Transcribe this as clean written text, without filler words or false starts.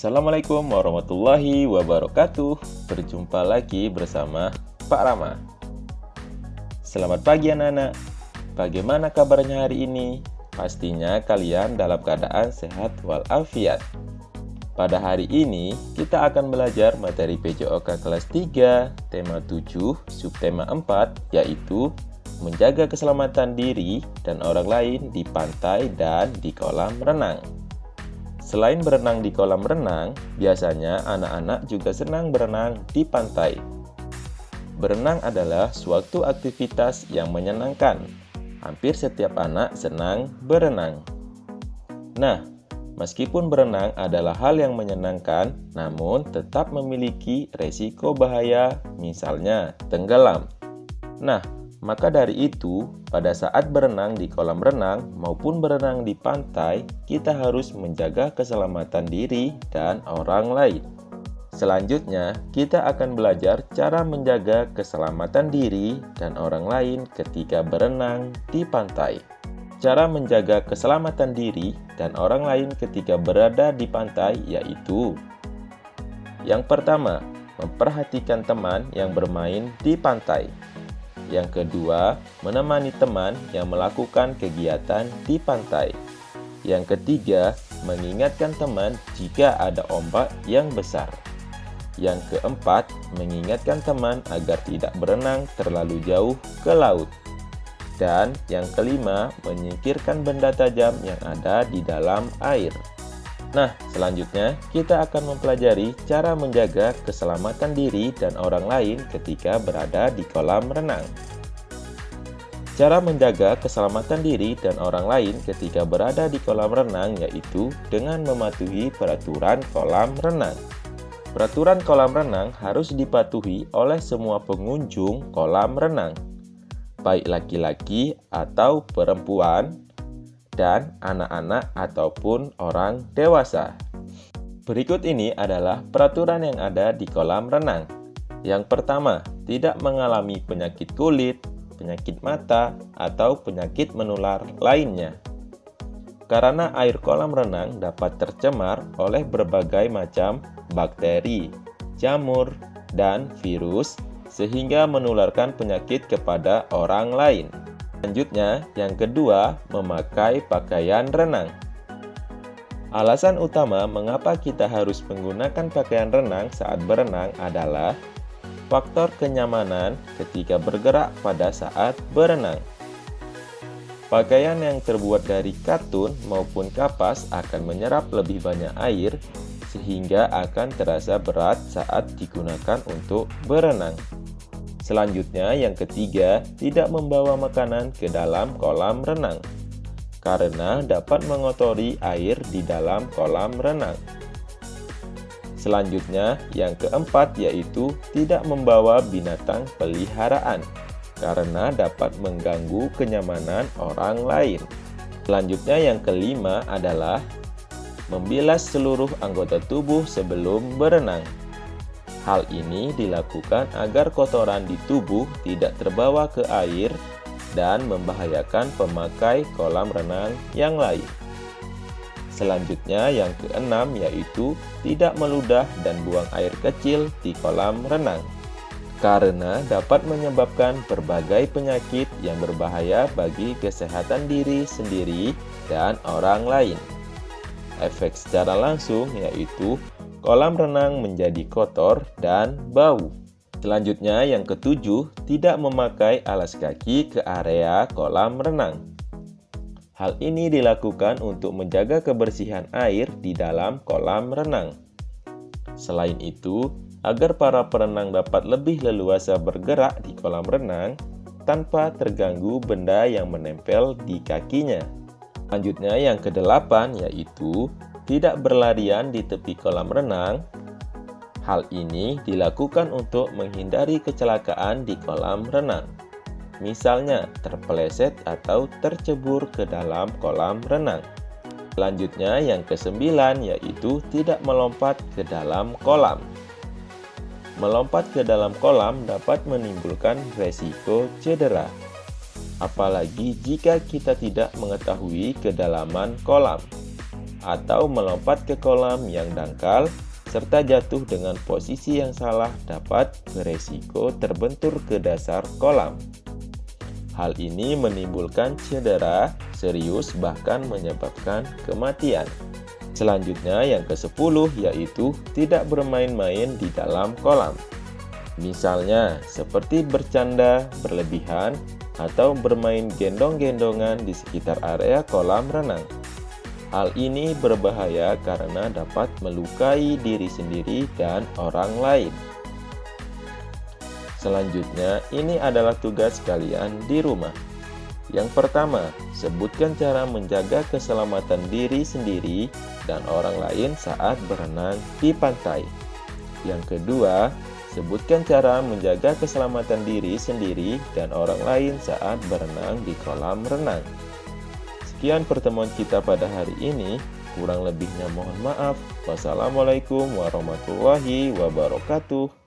Assalamualaikum warahmatullahi wabarakatuh. Berjumpa lagi bersama Pak Rama. Selamat pagi anak-anak. Bagaimana kabarnya hari ini? Pastinya kalian dalam keadaan sehat walafiat. Pada hari ini kita akan belajar materi PJOK kelas 3, tema 7, subtema 4, yaitu menjaga keselamatan diri dan orang lain di pantai dan di kolam renang. Selain berenang di kolam renang, biasanya anak-anak juga senang berenang di pantai. Berenang adalah suatu aktivitas yang menyenangkan. Hampir setiap anak senang berenang. Nah, meskipun berenang adalah hal yang menyenangkan, namun tetap memiliki resiko bahaya, misalnya tenggelam. Nah, maka dari itu, pada saat berenang di kolam renang maupun berenang di pantai, kita harus menjaga keselamatan diri dan orang lain. Selanjutnya, kita akan belajar cara menjaga keselamatan diri dan orang lain ketika berenang di pantai. Cara menjaga keselamatan diri dan orang lain ketika berada di pantai yaitu: yang pertama, memperhatikan teman yang bermain di pantai. Yang kedua, menemani teman yang melakukan kegiatan di pantai. Yang ketiga, mengingatkan teman jika ada ombak yang besar. Yang keempat, mengingatkan teman agar tidak berenang terlalu jauh ke laut. Dan yang kelima, menyingkirkan benda tajam yang ada di dalam air. Nah, selanjutnya kita akan mempelajari cara menjaga keselamatan diri dan orang lain ketika berada di kolam renang. Cara menjaga keselamatan diri dan orang lain ketika berada di kolam renang yaitu dengan mematuhi peraturan kolam renang. Peraturan kolam renang harus dipatuhi oleh semua pengunjung kolam renang, baik laki-laki atau perempuan, dan anak-anak ataupun orang dewasa. Berikut ini adalah peraturan yang ada di kolam renang. Yang pertama, tidak mengalami penyakit kulit, penyakit mata, atau penyakit menular lainnya. Karena air kolam renang dapat tercemar oleh berbagai macam bakteri, jamur, dan virus sehingga menularkan penyakit kepada orang lain. Selanjutnya, yang kedua, memakai pakaian renang. Alasan utama mengapa kita harus menggunakan pakaian renang saat berenang adalah faktor kenyamanan ketika bergerak pada saat berenang. Pakaian yang terbuat dari katun maupun kapas akan menyerap lebih banyak air sehingga akan terasa berat saat digunakan untuk berenang. Selanjutnya, yang ketiga, tidak membawa makanan ke dalam kolam renang karena dapat mengotori air di dalam kolam renang. Selanjutnya, yang keempat yaitu tidak membawa binatang peliharaan karena dapat mengganggu kenyamanan orang lain. Selanjutnya, yang kelima adalah membilas seluruh anggota tubuh sebelum berenang. Hal ini dilakukan agar kotoran di tubuh tidak terbawa ke air dan membahayakan pemakai kolam renang yang lain. Selanjutnya, yang keenam yaitu tidak meludah dan buang air kecil di kolam renang karena dapat menyebabkan berbagai penyakit yang berbahaya bagi kesehatan diri sendiri dan orang lain. Efek secara langsung yaitu kolam renang menjadi kotor dan bau. Selanjutnya, yang ketujuh, tidak memakai alas kaki ke area kolam renang. Hal ini dilakukan untuk menjaga kebersihan air di dalam kolam renang. Selain itu, agar para perenang dapat lebih leluasa bergerak di kolam renang tanpa terganggu benda yang menempel di kakinya. Selanjutnya, yang kedelapan yaitu tidak berlarian di tepi kolam renang. Hal ini dilakukan untuk menghindari kecelakaan di kolam renang. Misalnya, terpeleset atau tercebur ke dalam kolam renang. Selanjutnya, yang kesembilan yaitu tidak melompat ke dalam kolam. Melompat ke dalam kolam dapat menimbulkan resiko cedera. apalagi jika kita tidak mengetahui kedalaman kolam. atau melompat ke kolam yang dangkal, serta jatuh dengan posisi yang salah dapat beresiko terbentur ke dasar kolam. Hal ini menimbulkan cedera serius bahkan menyebabkan kematian. Selanjutnya yang ke-10 yaitu tidak bermain-main di dalam kolam. Misalnya seperti bercanda berlebihan atau bermain gendong-gendongan di sekitar area kolam renang. Hal ini berbahaya karena dapat melukai diri sendiri dan orang lain. Selanjutnya, ini adalah tugas kalian di rumah. Yang pertama, sebutkan cara menjaga keselamatan diri sendiri dan orang lain saat berenang di pantai. Yang kedua, sebutkan cara menjaga keselamatan diri sendiri dan orang lain saat berenang di kolam renang. Sekian pertemuan kita pada hari ini. Kurang lebihnya mohon maaf. Wassalamualaikum warahmatullahi wabarakatuh.